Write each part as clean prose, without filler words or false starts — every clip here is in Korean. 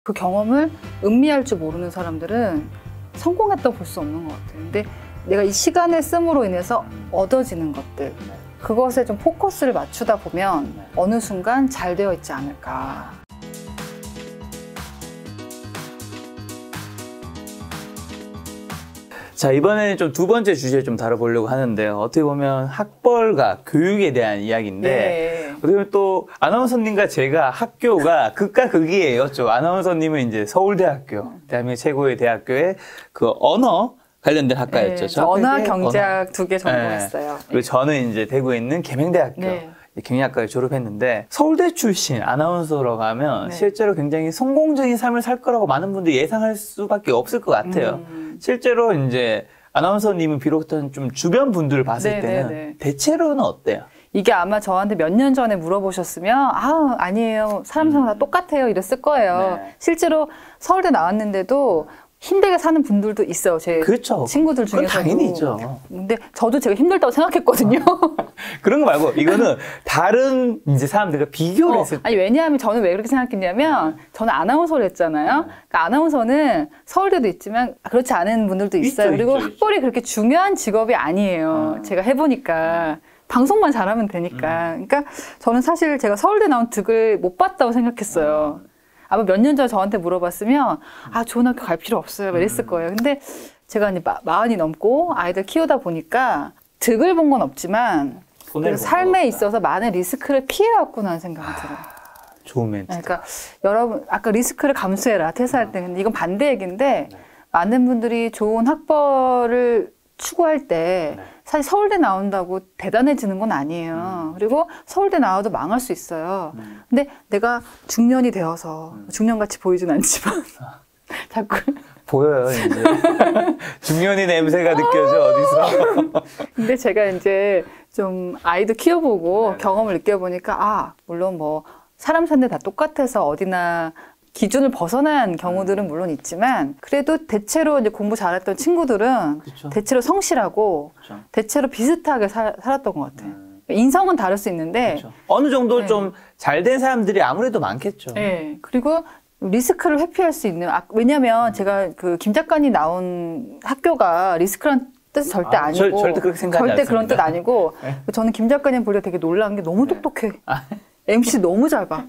그 경험을 음미할 줄 모르는 사람들은 성공했다고 볼 수 없는 것 같아요. 근데 내가 이 시간을 씀으로 인해서 얻어지는 것들, 그것에 좀 포커스를 맞추다 보면 어느 순간 잘 되어 있지 않을까. 자, 이번에는 좀 두 번째 주제 좀 다뤄보려고 하는데요. 어떻게 보면 학벌과 교육에 대한 이야기인데, 네. 어떻게 보면 또 아나운서님과 제가 학교가 극과 극이에요. 저 아나운서님은 이제 서울대학교, 대한민국 최고의 대학교의 그 언어 관련된 학과였죠. 네, 언어 경제학 두 개 전공했어요. 네. 그리고 저는 이제 대구에 있는 계명대학교. 네. 경영학과를 졸업했는데, 서울대 출신 아나운서라고 하면 네. 실제로 굉장히 성공적인 삶을 살 거라고 많은 분들이 예상할 수밖에 없을 것 같아요. 실제로 이제 아나운서님은 비록 좀 주변 분들을 봤을 때는 대체로는 어때요? 이게 아마 저한테 몇 년 전에 물어보셨으면 아니에요. 사람 다 똑같아요. 이랬을 거예요. 네. 실제로 서울대 나왔는데도 힘들게 사는 분들도 있어요. 제 그렇죠. 친구들 중에서도. 당연히 있죠. 근데 저도 제가 힘들다고 생각했거든요. 그런 거 말고 이거는 다른 이제 사람들과 비교를 했을 때. 아니 왜냐하면 저는 왜 그렇게 생각했냐면 저는 아나운서를 했잖아요. 그러니까 아나운서는 서울대도 있지만 그렇지 않은 분들도 있어요. 그리고 학벌이 그렇게 중요한 직업이 아니에요. 제가 해보니까. 방송만 잘하면 되니까. 그러니까 저는 사실 제가 서울대 나온 득을 못 봤다고 생각했어요. 아마 몇 년 전에 저한테 물어봤으면 좋은 학교 갈 필요 없어요 이랬을 거예요. 근데 제가 이제 40이 넘고 아이들 키우다 보니까 득을 본 건 없지만 삶에 있어서 많은 리스크를 피해왔구나 하는 생각이 들어요. 좋은 멘트. 그러니까 여러분 아까 리스크를 감수해라 퇴사할 때. 근데 이건 반대 얘기인데 많은 분들이 좋은 학벌을 추구할 때 사실 서울대 나온다고 대단해지는 건 아니에요. 그리고 서울대 나와도 망할 수 있어요. 근데 내가 중년이 되어서 중년같이 보이진 않지만 자꾸 보여요 이제 중년의 냄새가 느껴져 어디서. 근데 제가 이제 좀 아이도 키워보고 경험을 느껴보니까 물론 뭐 사람 사는 데 다 똑같아서 어디나 기준을 벗어난 경우들은 물론 있지만 그래도 대체로 이제 공부 잘했던 친구들은 그쵸. 대체로 성실하고 그쵸. 대체로 비슷하게 살았던 것 같아요. 인성은 다를 수 있는데 그쵸. 어느 정도 좀 잘 된 사람들이 아무래도 많겠죠. 네. 그리고 리스크를 회피할 수 있는 왜냐면 제가 그 김 작가님 나온 학교가 리스크란 뜻은 절대 아니고 절대 그렇게 생각하지 절대 않습니다. 그런 뜻 아니고 저는 김 작가님 볼 때 되게 놀란 게 너무 똑똑해. MC 너무 잘 봐.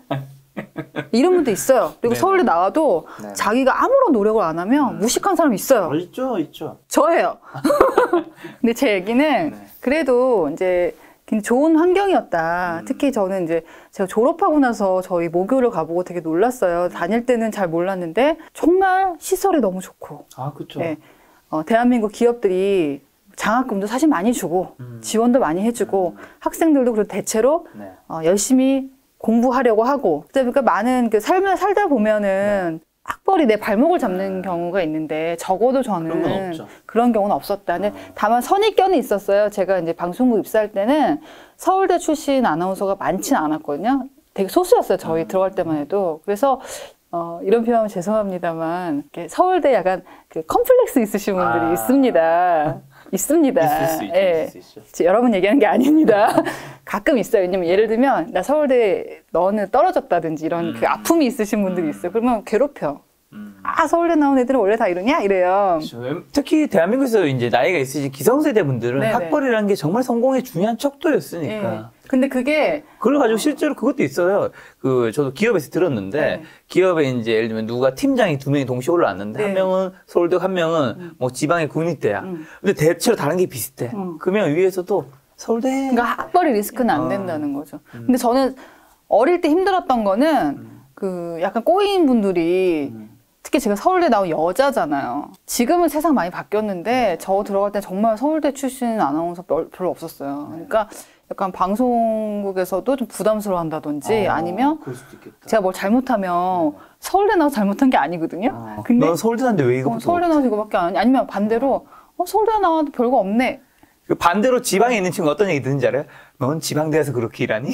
이런 분도 있어요. 그리고 서울대 나와도 자기가 아무런 노력을 안 하면 무식한 사람이 있어요. 있죠. 저예요. 근데 제 얘기는 그래도 이제 굉장히 좋은 환경이었다. 특히 저는 이제 제가 졸업하고 나서 저희 모교를 가보고 되게 놀랐어요. 다닐 때는 잘 몰랐는데 정말 시설이 너무 좋고. 그렇죠. 네. 대한민국 기업들이 장학금도 사실 많이 주고 지원도 많이 해주고 학생들도 그래도 대체로 열심히 공부하려고 하고 그러니까 많은 그 삶을 살다 보면은 학벌이 내 발목을 잡는 경우가 있는데 적어도 저는 그런 경우는 없었다. 근데 다만 선입견이 있었어요. 제가 이제 방송국 입사할 때는 서울대 출신 아나운서가 많지는 않았거든요. 되게 소수였어요. 저희 들어갈 때만 해도. 그래서 이런 표현하면 죄송합니다만 이렇게 서울대 약간 그 컴플렉스 있으신 분들이 있습니다. 있습니다. 있을 수 있죠. 여러분 얘기하는 게 아닙니다. 가끔 있어요. 왜냐면 예를 들면 나 서울대 너는 떨어졌다든지 이런 그 아픔이 있으신 분들이 있어요. 그러면 괴롭혀. 서울대 나온 애들은 원래 다 이러냐? 이래요. 그렇죠. 특히 대한민국에서 이제 나이가 있으신 기성세대 분들은 학벌이라는 게 정말 성공의 중요한 척도였으니까. 근데 그걸 가지고 실제로 그것도 있어요. 저도 기업에서 들었는데, 기업에 이제 예를 들면 누가 팀장이 2명이 동시에 올라왔는데, 한 명은 서울대, 한 명은 뭐 지방의 국립대야. 근데 대체로 다른 게 비슷해. 그러면 위에서도 서울대. 그러니까 학벌이 리스크는 안 된다는 거죠. 근데 저는 어릴 때 힘들었던 거는 약간 꼬인 분들이 특히 제가 서울대 나온 여자잖아요. 지금은 세상 많이 바뀌었는데 저 들어갈 때 정말 서울대 출신 아나운서 별로 없었어요. 그러니까 약간 방송국에서도 좀 부담스러워한다든지 아니면 제가 뭘 잘못하면 서울대 나와서 잘못한 게 아니거든요. 근데 넌 서울대 나왔는데 왜 이거밖에 서울대 나와서 이거밖에 안 하냐? 아니면 반대로 서울대 나와도 별거 없네. 반대로 지방에 있는 친구 어떤 얘기 듣는지 알아요? 넌 지방대에서 그렇게 일하니?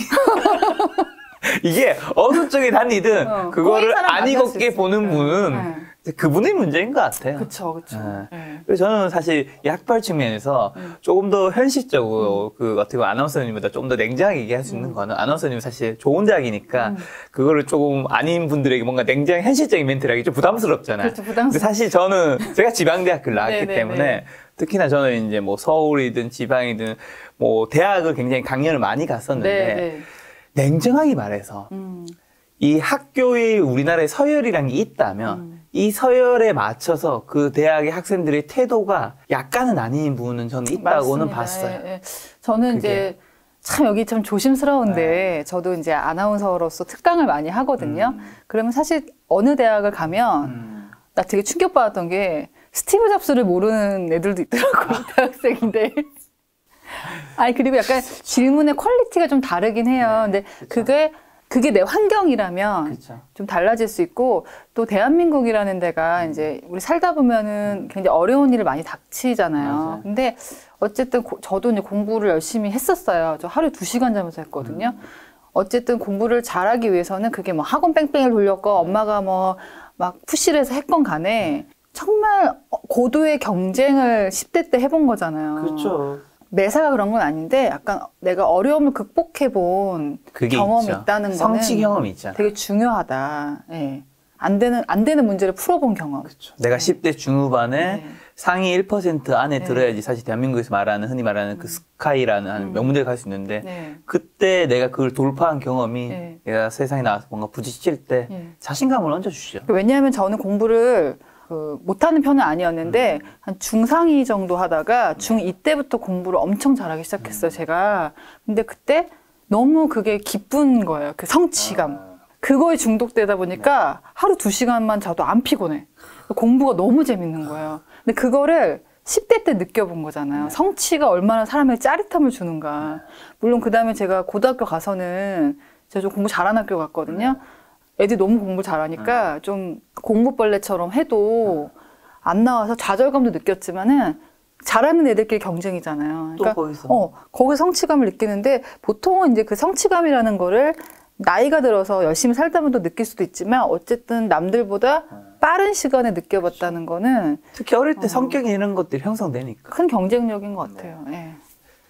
이게 어느 쪽에 다니든 그거를 안 익었게 보는 분은 그분의 문제인 것 같아요. 그쵸, 그쵸. 네. 네. 그래서 저는 사실 이 학벌 측면에서 조금 더 현실적으로 그 어떻게 보면 아나운서님보다 좀 더 냉정하게 얘기할 수 있는 거는 아나운서님은 사실 좋은 대학이니까 그거를 조금 아닌 분들에게 뭔가 냉정 현실적인 멘트를 하기 좀 부담스럽잖아요. 그렇죠, 부담스럽죠. 근데 사실 저는 제가 지방대학교를 나왔기 네네네. 때문에 특히나 저는 이제 뭐 서울이든 지방이든 뭐 대학을 굉장히 강연을 많이 갔었는데 네. 냉정하게 말해서 이 학교의 우리나라의 서열이라는 게 있다면 이 서열에 맞춰서 그 대학의 학생들의 태도가 약간은 아닌 부분은 저는 있다고는 맞습니다. 봤어요. 예, 예. 저는 이제 참 여기 참 조심스러운데 네. 저도 이제 아나운서로서 특강을 많이 하거든요. 그러면 사실 어느 대학을 가면 나 되게 충격받았던 게 스티브 잡스를 모르는 애들도 있더라고요. 대학생인데. 아니 그리고 약간 질문의 퀄리티가 좀 다르긴 해요. 근데 그게 내 환경이라면 그쵸. 좀 달라질 수 있고 또 대한민국이라는 데가 이제 우리 살다 보면은 굉장히 어려운 일을 많이 닥치잖아요. 맞아요. 근데 어쨌든 저도 이제 공부를 열심히 했었어요. 저 하루에 2시간 자면서 했거든요. 어쨌든 공부를 잘하기 위해서는 그게 뭐 학원 뺑뺑이를 돌렸고 엄마가 뭐 막 푸시를 해서 했건 간에 정말 고도의 경쟁을 10대 때 해본 거잖아요. 그렇죠. 매사가 그런 건 아닌데 약간 내가 어려움을 극복해 본 경험이 있죠. 있다는 거는 성취 경험이 있잖아. 되게 중요하다. 예. 안 되는 문제를 풀어본 경험. 그렇죠. 내가 10대 중후반에 네. 상위 1% 안에 네. 들어야지 사실 대한민국에서 말하는 흔히 말하는 그 스카이라는 한 명문대에 갈 수 있는데 네. 그때 내가 그걸 돌파한 경험이 네. 내가 세상에 나와서 뭔가 부딪힐 때 네. 자신감을 얹어주시죠. 왜냐하면 저는 공부를 못하는 편은 아니었는데 한 중상위 정도 하다가 중2 때부터 공부를 엄청 잘하기 시작했어요. 제가. 근데 그때 너무 그게 기쁜 거예요. 그 성취감. 그거에 중독되다 보니까 하루 2시간만 자도 안 피곤해. 공부가 너무 재밌는 거예요. 근데 그거를 10대 때 느껴본 거잖아요. 성취가 얼마나 사람에게 짜릿함을 주는가. 물론 그 다음에 제가 고등학교 가서는 제가 좀 공부 잘하는 학교 갔거든요. 애들이 너무 공부 잘하니까 좀 공부벌레처럼 해도 안 나와서 좌절감도 느꼈지만은 잘하는 애들끼리 경쟁이잖아요. 그러니까 거기서 성취감을 느끼는데 보통은 이제 그 성취감이라는 거를 나이가 들어서 열심히 살다 보면 또 느낄 수도 있지만 어쨌든 남들보다 빠른 시간에 느껴봤다는 거는 특히 어릴 때 성격이 이런 것들이 형성되니까. 큰 경쟁력인 것 같아요. 네.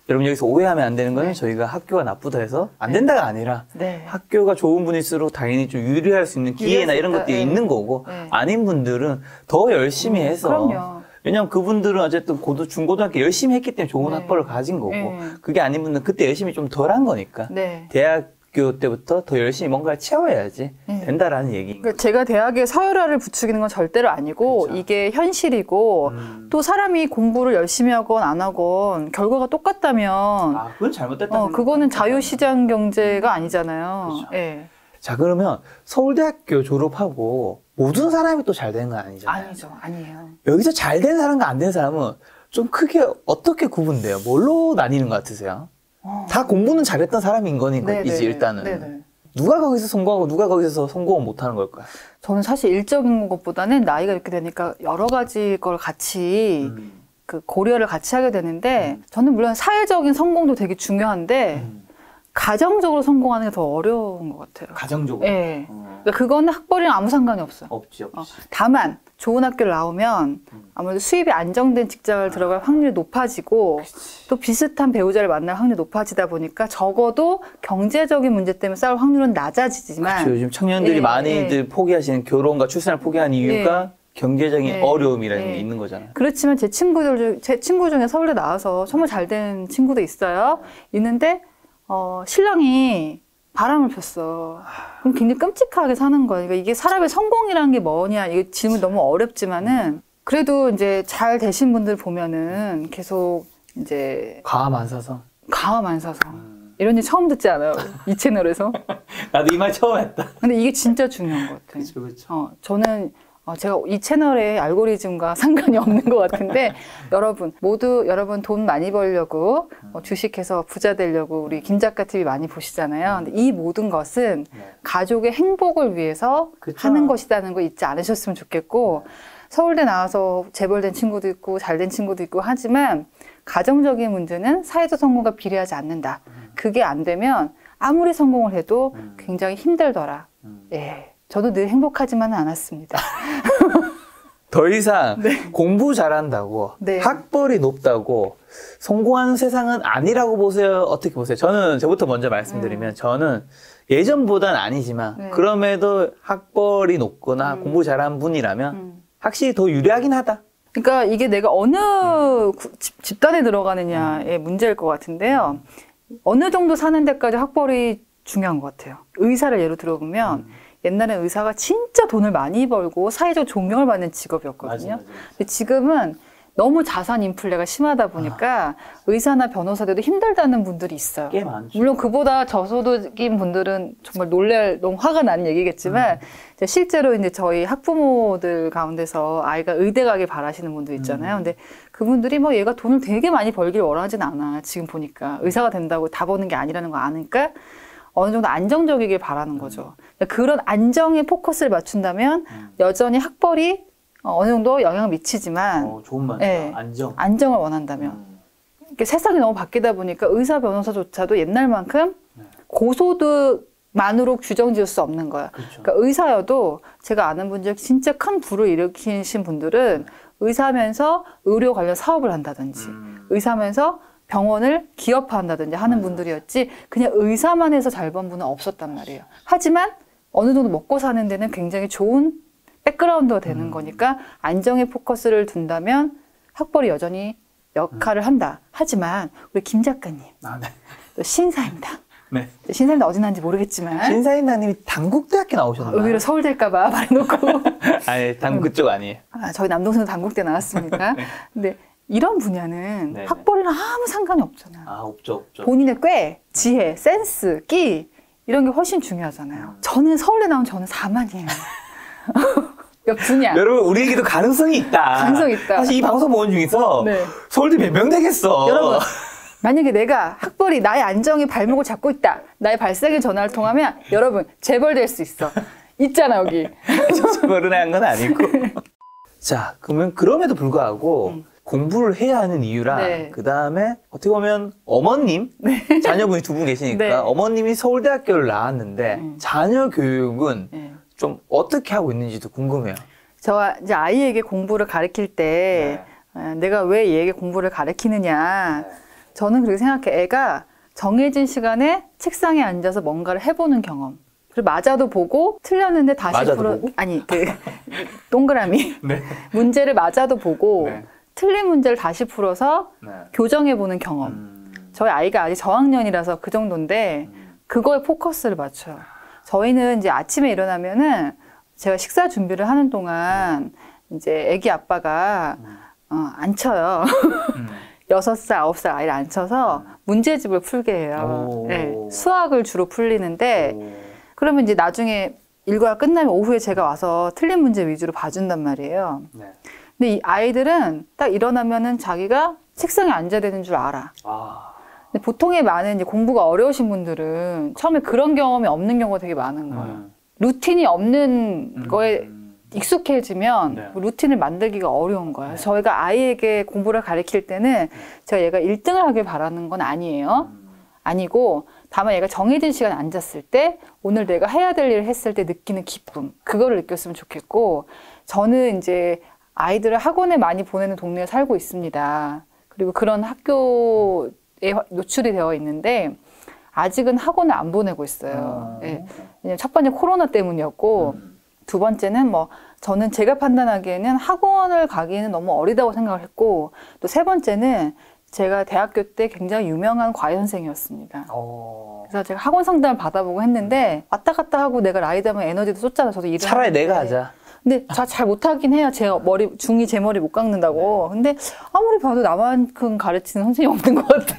여러분 여기서 오해하면 안 되는 거는 저희가 학교가 나쁘다 해서 안 된다가 아니라 네. 학교가 좋은 분일수록 당연히 좀 유리할 수 있는 기회나 이런 것들이 있는 거고 아닌 분들은 더 열심히 해서 그럼요. 왜냐면 그분들은 어쨌든 중고등학교 열심히 했기 때문에 좋은 학벌을 가진 거고 그게 아닌 분들은 그때 열심히 좀 덜 한 거니까 대학교 때부터 더 열심히 뭔가를 채워야지 된다라는 얘기인 그러니까 제가 대학에 서열화를 부추기는 건 절대로 아니고 그렇죠. 이게 현실이고 또 사람이 공부를 열심히 하건 안 하건 결과가 똑같다면 그건 잘못됐다. 그거는 자유시장 경제가 아니잖아요. 그렇죠. 예. 자 그러면 서울대학교 졸업하고 모든 사람이 또 잘 되는 건 아니잖아요. 아니죠. 아니에요. 여기서 잘 된 사람과 안 된 사람은 좀 크게 어떻게 구분돼요? 뭘로 나뉘는 것 같으세요? 다 공부는 잘했던 사람인 거니까이지 일단은. 네네. 누가 거기서 성공하고 누가 거기서 성공을 못하는 걸까요? 저는 사실 일적인 것보다는 나이가 이렇게 되니까 여러 가지 걸 같이 그 고려를 같이 하게 되는데 저는 물론 사회적인 성공도 되게 중요한데 가정적으로 성공하는 게 더 어려운 것 같아요. 가정적으로? 네. 그러니까 그거는 학벌이랑 아무 상관이 없어요. 없지. 다만 좋은 학교를 나오면 아무래도 수입이 안정된 직장을 들어갈 확률이 높아지고 또 비슷한 배우자를 만날 확률이 높아지다 보니까 적어도 경제적인 문제 때문에 싸울 확률은 낮아지지만 그렇죠. 요즘 청년들이 많이들 포기하시는 결혼과 출산을 포기하는 이유가 경제적인 어려움이라는 게 있는 거잖아요. 그렇지만 제 친구 중에 서울대 나와서 정말 잘된 친구도 있어요. 있는데 신랑이 바람을 폈어. 그럼 굉장히 끔찍하게 사는 거예요. 그러니까 이게 사람의 성공이라는 게 뭐냐. 이게 질문 너무 어렵지만은 그래도 이제 잘 되신 분들 보면은 계속 이제 과함 안 사서. 이런 일 처음 듣지 않아요? 이 채널에서. 나도 이 말 처음 했다. 근데 이게 진짜 중요한 것 같아요. 그렇죠. 저는 제가 이 채널의 알고리즘과 상관이 없는 것 같은데 여러분 돈 많이 벌려고 주식해서 부자 되려고 우리 김 작가 TV 많이 보시잖아요. 근데 이 모든 것은 가족의 행복을 위해서 하는 것이라는 거 잊지 않으셨으면 좋겠고 서울대 나와서 재벌된 친구도 있고 잘된 친구도 있고 하지만 가정적인 문제는 사회적 성공과 비례하지 않는다. 그게 안 되면 아무리 성공을 해도 굉장히 힘들더라. 예. 저도 늘 행복하지만은 않았습니다. 더 이상 공부 잘한다고 네. 학벌이 높다고 성공하는 세상은 아니라고 보세요? 어떻게 보세요? 저부터 먼저 말씀드리면 저는 예전보단 아니지만 그럼에도 학벌이 높거나 공부 잘한 분이라면 확실히 더 유리하긴 하다. 그러니까 이게 내가 어느 집단에 들어가느냐의 문제일 것 같은데요. 어느 정도 사는 데까지 학벌이 중요한 것 같아요. 의사를 예로 들어보면 옛날에 의사가 진짜 돈을 많이 벌고 사회적 존경을 받는 직업이었거든요. 맞아. 근데 지금은 너무 자산 인플레가 심하다 보니까 의사나 변호사들도 힘들다는 분들이 있어요. 꽤 많죠. 물론 그보다 저소득인 분들은 정말 너무 화가 나는 얘기겠지만 이제 실제로 이제 저희 학부모들 가운데서 아이가 의대 가길 바라시는 분들 있잖아요. 근데 그분들이 뭐 얘가 돈을 되게 많이 벌길 원하진 않아. 지금 보니까 의사가 된다고 다 버는 게 아니라는 거 아니까 어느 정도 안정적이길 바라는 거죠. 그런 안정에 포커스를 맞춘다면 여전히 학벌이 어느 정도 영향을 미치지만 좋은 말이다. 안정을 원한다면 이렇게 세상이 너무 바뀌다 보니까 의사 변호사조차도 옛날만큼 고소득만으로 규정 지을 수 없는 거야. 그렇죠. 그러니까 의사여도 제가 아는 분 중에 진짜 큰 부를 일으키신 분들은 의사면서 의료 관련 사업을 한다든지 의사면서 병원을 기업화한다든지 하는 분들이었지 그냥 의사만 해서 잘 번 분은 없었단 말이에요. 하지만 어느 정도 먹고 사는 데는 굉장히 좋은 백그라운드가 되는 거니까 안정에 포커스를 둔다면 학벌이 여전히 역할을 한다. 하지만 우리 김 작가님 또 신사임당 네. 신사임당 어디 나는지 모르겠지만 신사임당님이 단국대학교 나오셨나요? 의외로 서울대일까 봐 말해놓고 아니 단국 그쪽 아니에요. 저희 남동생도 단국대 나왔습니다. 근데 이런 분야는 네네. 학벌이랑 아무 상관이 없잖아요. 없죠. 본인의 꾀, 지혜, 센스, 끼 이런 게 훨씬 중요하잖아요. 저는 서울대 나온 저는 4만이에요. 분야. 여러분 우리에게도 가능성이 있다. 가능성이 있다. 사실 이 방송 보는 중에서 네. 서울대 몇 명 되겠어. 여러분 만약에 내가 학벌이 나의 안정의 발목을 잡고 있다. 나의 발색의 전화를 통하면 여러분 재벌될 수 있어. 있잖아 여기. 어른한 건 아니고. 자 그러면 그럼에도 불구하고 공부를 해야 하는 이유랑 그 다음에 어떻게 보면 어머님 자녀분이 두 분 계시니까 어머님이 서울대학교를 나왔는데 자녀 교육은 좀 어떻게 하고 있는지도 궁금해요. 저 이제 아이에게 공부를 가르칠 때 내가 왜 얘에게 공부를 가르치느냐. 저는 그렇게 생각해. 애가 정해진 시간에 책상에 앉아서 뭔가를 해보는 경험. 그리고 맞아도 보고 틀렸는데 다시 보고? 아니 동그라미 문제를 맞아도 보고 틀린 문제를 다시 풀어서 교정해보는 경험. 저희 아이가 아직 저학년이라서 그 정도인데 그거에 포커스를 맞춰요. 저희는 이제 아침에 일어나면은 제가 식사 준비를 하는 동안 이제 아기 아빠가 앉혀요. 6살, 9살 아이를 앉혀서 문제집을 풀게 해요. 네, 수학을 주로 풀리는데 그러면 이제 나중에 일과가 끝나면 오후에 제가 와서 틀린 문제 위주로 봐준단 말이에요. 근데 이 아이들은 딱 일어나면은 자기가 책상에 앉아야 되는 줄 알아. 근데 보통의 많은 이제 공부가 어려우신 분들은 처음에 그런 경험이 없는 경우가 되게 많은 거예요. 루틴이 없는 거에 익숙해지면 루틴을 만들기가 어려운 거예요. 저희가 아이에게 공부를 가르칠 때는 제가 얘가 1등을 하길 바라는 건 아니에요. 아니고 다만 얘가 정해진 시간에 앉았을 때 오늘 내가 해야 될 일을 했을 때 느끼는 기쁨 그거를 느꼈으면 좋겠고 저는 이제 아이들을 학원에 많이 보내는 동네에 살고 있습니다. 그리고 그런 학교에 노출이 되어 있는데 아직은 학원을 안 보내고 있어요. 왜냐면 첫 번째 코로나 때문이었고 두 번째는 저는 제가 판단하기에는 학원을 가기에는 너무 어리다고 생각을 했고 또 세 번째는 제가 대학교 때 굉장히 유명한 과외 선생이었습니다. 그래서 제가 학원 상담을 받아보고 했는데 왔다 갔다 하고 내가 라이드하면 에너지도 쏟잖아. 저도 일을 차라리 내가 하자. 근데 잘 못하긴 해요. 제가 중이 제 머리 못 깎는다고. 근데 아무리 봐도 나만큼 가르치는 선생님이 없는 것 같아.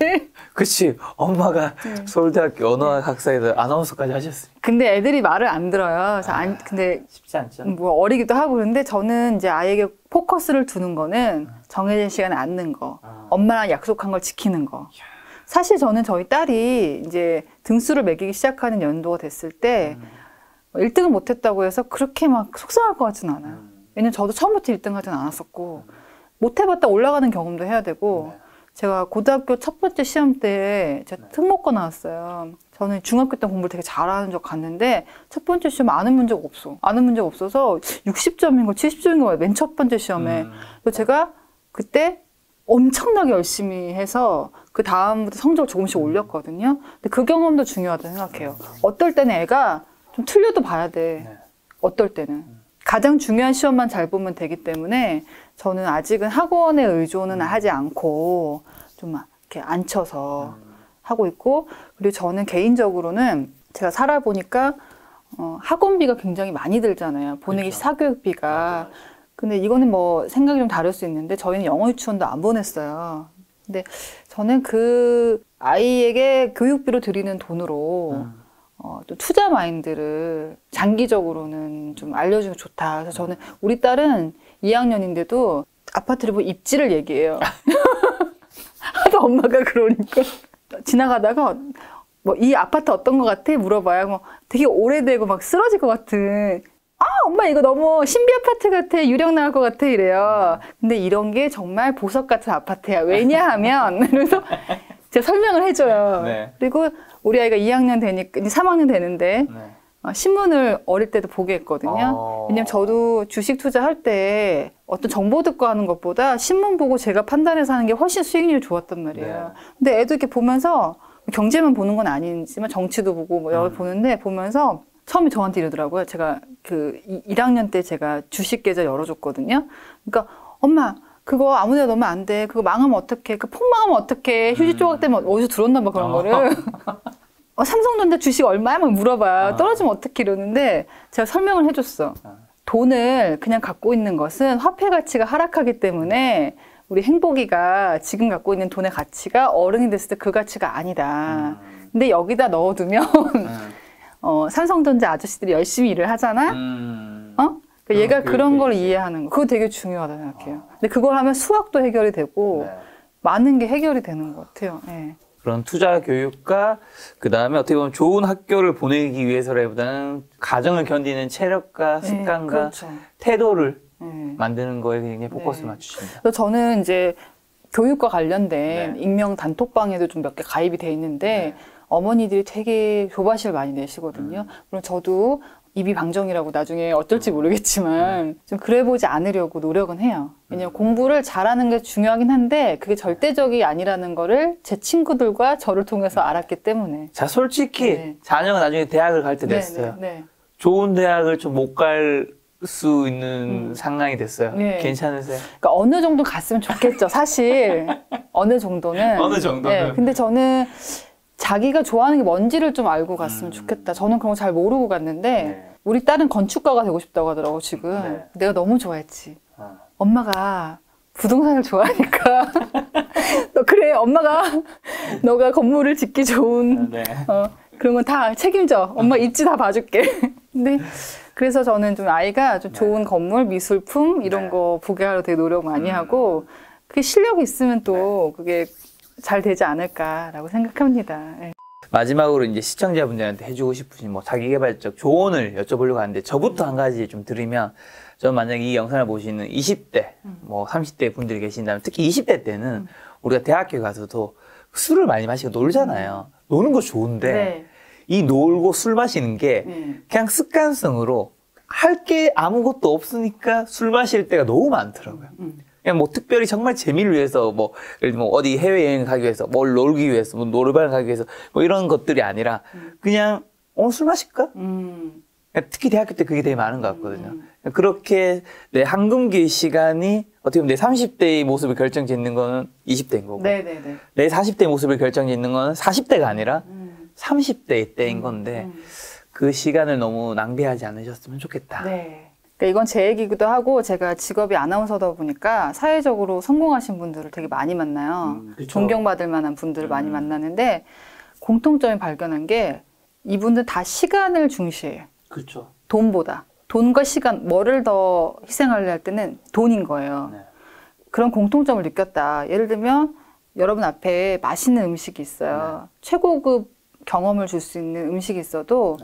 그치. 엄마가 서울대학교 언어학 학사에서 아나운서까지 하셨어요. 근데 애들이 말을 안 들어요. 그래서 근데 쉽지 않죠. 어리기도 하고 그런데 저는 이제 아이에게 포커스를 두는 거는 정해진 시간에 앉는 거, 엄마랑 약속한 걸 지키는 거. 사실 저는 저희 딸이 이제 등수를 매기기 시작하는 연도가 됐을 때 1등을 못했다고 해서 그렇게 막 속상할 것 같지는 않아요. 왜냐면 저도 처음부터 1등 하진 않았었고 못해봤다 올라가는 경험도 해야 되고 제가 고등학교 첫 번째 시험 때 제가 특목고 나왔어요. 저는 중학교 때 공부를 되게 잘하는 적 갔는데 첫 번째 시험 아는 문제가 없어. 아는 문제가 없어서 60점인가 70점인가 맨 첫 번째 시험에. 그래서 제가 그때 엄청나게 열심히 해서 그 다음부터 성적을 조금씩 올렸거든요. 근데 그 경험도 중요하다고 생각해요. 어떨 때는 애가 좀 틀려도 봐야 돼. 어떨 때는. 가장 중요한 시험만 잘 보면 되기 때문에 저는 아직은 학원에 의존은 하지 않고 좀 이렇게 앉혀서 하고 있고, 그리고 저는 개인적으로는 제가 살아보니까 학원비가 굉장히 많이 들잖아요. 보내기 그렇죠. 사교육비가. 근데 이거는 뭐 생각이 좀 다를 수 있는데 저희는 영어 유치원도 안 보냈어요. 근데 저는 그 아이에게 교육비로 드리는 돈으로 또 투자 마인드를 장기적으로는 좀 알려주면 좋다. 그래서 저는 우리 딸은 2학년인데도 아파트를 보고 입지를 얘기해요. 하도 엄마가 그러니까. 지나가다가 뭐 이 아파트 어떤 것 같아? 물어봐요. 뭐 되게 오래되고 막 쓰러질 것 같은. 아, 엄마 이거 너무 신비 아파트 같아. 유령 나올 것 같아. 이래요. 근데 이런 게 정말 보석 같은 아파트야. 왜냐하면 그래서 제가 설명을 해줘요. 네. 그리고 우리 아이가 2학년 되니까 이제 3학년 되는데 네. 신문을 어릴 때도 보게 했거든요. 왜냐면 저도 주식 투자할 때 어떤 정보 듣고 하는 것보다 신문 보고 제가 판단해서 하는 게 훨씬 수익률이 좋았단 말이에요. 네. 근데 애도 이렇게 보면서 경제만 보는 건 아니지만 정치도 보고 뭐 여러 보는데 보면서 처음에 저한테 이러더라고요. 제가 그 1학년 때 제가 주식 계좌 열어줬거든요. 그러니까 엄마 그거 아무데나 넣으면 안 돼. 그거 망하면 어떡해. 그 폭망하면 어떡해. 휴지 조각 때문에 어디서 들었나 봐 그런 거를. 삼성전자 주식 얼마야? 막 물어봐요. 떨어지면 어떻게 이러는데 제가 설명을 해줬어. 돈을 그냥 갖고 있는 것은 화폐 가치가 하락하기 때문에 우리 행복이가 지금 갖고 있는 돈의 가치가 어른이 됐을 때 그 가치가 아니다. 근데 여기다 넣어두면 삼성전자 아저씨들이 열심히 일을 하잖아? 그러니까 얘가 그런 걸 이해하는 거. 그거 되게 중요하다고 생각해요. 근데 그걸 하면 수학도 해결이 되고 많은 게 해결이 되는 것 같아요. 네. 그런 투자 교육과 그 다음에 어떻게 보면 좋은 학교를 보내기 위해서라기보다는 가정을 견디는 체력과 습관과 그렇죠. 태도를 만드는 거에 굉장히 포커스를 맞추십니다. 그래서 저는 이제 교육과 관련된 익명 단톡방에도 좀 몇 개 가입이 돼 있는데 어머니들이 되게 조바심을 많이 내시거든요. 그럼 저도 입이 방정이라고 나중에 어떨지 모르겠지만 좀 그래 보지 않으려고 노력은 해요. 왜냐면 공부를 잘하는 게 중요하긴 한데 그게 절대적이 아니라는 거를 제 친구들과 저를 통해서 알았기 때문에. 자, 솔직히 자녀가 나중에 대학을 갈 때 됐어요. 좋은 대학을 좀 못 갈 수 있는 상황이 됐어요. 괜찮으세요? 그러니까 어느 정도 갔으면 좋겠죠. 사실 어느 정도는. 어느 정도는. 근데 저는 자기가 좋아하는 게 뭔지를 좀 알고 갔으면 좋겠다. 저는 그런 거 잘 모르고 갔는데 우리 딸은 건축가가 되고 싶다고 하더라고 지금. 내가 너무 좋아했지. 엄마가 부동산을 좋아하니까 너 그래 엄마가 너가 건물을 짓기 좋은 그런 건 다 책임져. 엄마 입지 다 봐줄게. 근데 그래서 저는 좀 아이가 좀 좋은 건물, 미술품 이런 거 보게 하려 되게 노력 많이 하고 그게 실력이 있으면 또 그게 잘 되지 않을까라고 생각합니다. 네. 마지막으로 이제 시청자분들한테 해주고 싶으신 뭐 자기개발적 조언을 여쭤보려고 하는데 저부터 한 가지 좀 드리면 저는 만약에 이 영상을 보시는 20대, 뭐 30대 분들이 계신다면 특히 20대 때는 우리가 대학교에 가서도 술을 많이 마시고 놀잖아요. 노는 거 좋은데 이 놀고 술 마시는 게 그냥 습관성으로 할 게 아무것도 없으니까 술 마실 때가 너무 많더라고요. 그냥 뭐 특별히 정말 재미를 위해서 뭐 예를 들면 어디 해외여행 가기 위해서 뭘 놀기 위해서 뭐 노래방 가기 위해서 뭐 이런 것들이 아니라 그냥 술 마실까? 특히 대학교 때 그게 되게 많은 것 같거든요. 그렇게 내 황금기의 시간이 어떻게 보면 내 30대의 모습을 결정짓는 거는 20대인 거고 내 40대의 모습을 결정짓는 거는 40대가 아니라 30대의 때인 건데 그 시간을 너무 낭비하지 않으셨으면 좋겠다. 그러니까 이건 제 얘기기도 하고 제가 직업이 아나운서다 보니까 사회적으로 성공하신 분들을 되게 많이 만나요. 존경받을 만한 분들을 많이 만나는데 공통점이 발견한 게 이분들 다 시간을 중시해요. 그렇죠. 돈보다. 돈과 시간, 뭐를 더 희생하려 할 때는 돈인 거예요. 그런 공통점을 느꼈다. 예를 들면 여러분 앞에 맛있는 음식이 있어요. 최고급 경험을 줄 수 있는 음식이 있어도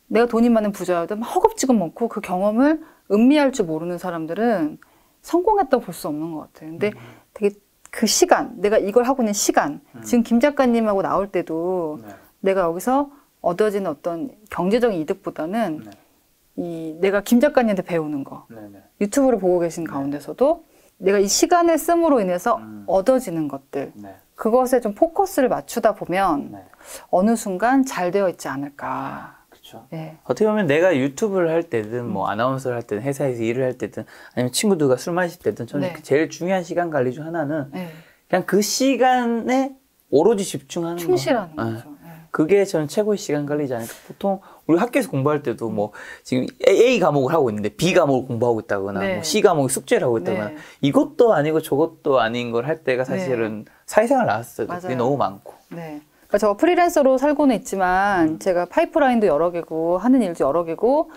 내가 돈이 많은 부자여도 막 허겁지겁 먹고 그 경험을 음미할 줄 모르는 사람들은 성공했다고 볼 수 없는 것 같아요. 근데 되게 그 시간, 내가 이걸 하고 있는 시간, 지금 김 작가님하고 나올 때도 내가 여기서 얻어지는 어떤 경제적인 이득보다는 네. 내가 김 작가님한테 배우는 거, 네네. 유튜브를 보고 계신 가운데서도 내가 이 시간을 씀으로 인해서 얻어지는 것들, 네. 그것에 좀 포커스를 맞추다 보면 네. 어느 순간 잘 되어 있지 않을까. 그렇죠. 네. 어떻게 보면 내가 유튜브를 할 때든 뭐 아나운서를 할 때든 회사에서 일을 할 때든 아니면 친구들과 술 마실 때든 저는 네. 제일 중요한 시간 관리 중 하나는 네. 그냥 그 시간에 오로지 집중하는 충실하는 거. 거죠. 네. 그게 저는 최고의 시간 관리지 않을까. 보통 우리 학교에서 공부할 때도 뭐 지금 A 과목을 하고 있는데 B 과목을 공부하고 있다거나 네. 뭐 C 과목을 숙제를 하고 있다거나 네. 이것도 아니고 저것도 아닌 걸 할 때가 사실은 사회생활 나왔을 때도 그게 맞아요. 너무 많고. 네. 그러니까 저 프리랜서로 살고는 있지만 제가 파이프라인도 여러 개고 하는 일도 여러 개고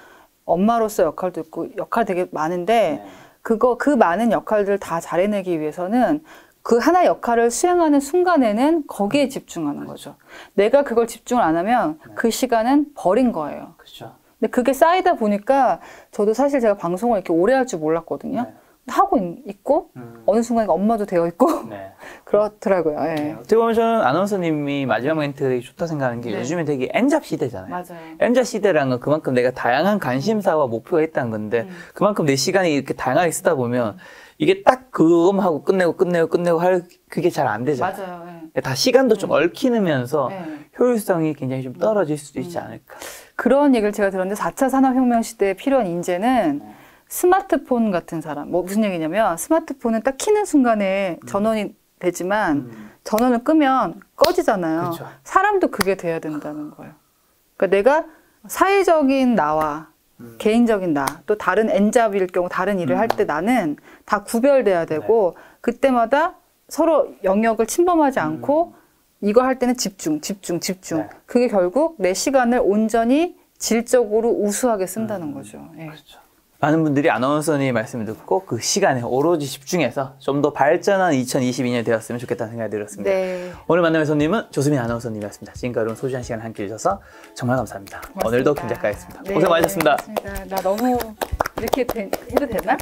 엄마로서 역할도 있고 역할 되게 많은데 그 많은 역할들을 다 잘해내기 위해서는 그 하나의 역할을 수행하는 순간에는 거기에 집중하는 거죠. 내가 그걸 집중을 안 하면 그 시간은 버린 거예요. 그렇죠. 근데 그게 쌓이다 보니까 저도 사실 제가 방송을 이렇게 오래 할 줄 몰랐거든요. 하고 있고 어느 순간 엄마도 되어 있고 네. 그렇더라고요. 예. 네. 어떻게 보면 저는 아나운서님이 마지막 멘트 되게 좋다 생각하는 게 네. 요즘에 되게 N잡 시대잖아요. 맞아요. N잡 시대라는 건 그만큼 내가 다양한 관심사와 목표가 있다는 건데 그만큼 내 시간이 이렇게 다양하게 쓰다 보면 이게 딱 그것만 하고 끝내고 할 그게 잘 안 되잖아요. 맞아요. 예. 다 시간도 좀 얽히면서 네. 효율성이 굉장히 좀 떨어질 수도 있지 않을까. 그런 얘기를 제가 들었는데 4차 산업혁명 시대에 필요한 인재는 스마트폰 같은 사람. 뭐 무슨 얘기냐면 스마트폰은 딱 키는 순간에 전원이 되지만 전원을 끄면 꺼지잖아요. 그쵸. 사람도 그게 돼야 된다는 거예요. 그러니까 내가 사회적인 나와 개인적인 나, 또 다른 N잡일 경우 다른 일을 할 때 나는 다 구별돼야 되고 그때마다 서로 영역을 침범하지 않고 이거 할 때는 집중. 네. 그게 결국 내 시간을 온전히 질적으로 우수하게 쓴다는 거죠. 예. 그렇죠. 많은 분들이 아나운서님 말씀을 듣고 그 시간에 오로지 집중해서 좀 더 발전한 2022년이 되었으면 좋겠다는 생각이 들었습니다. 네. 오늘 만남의 손님은 조수민 아나운서님이었습니다. 지금까지 여러분 소중한 시간 함께 해주셔서 정말 감사합니다. 고맙습니다. 오늘도 김 작가였습니다. 네, 고생 많으셨습니다. 고맙습니다. 나 너무 이렇게 해도 되나?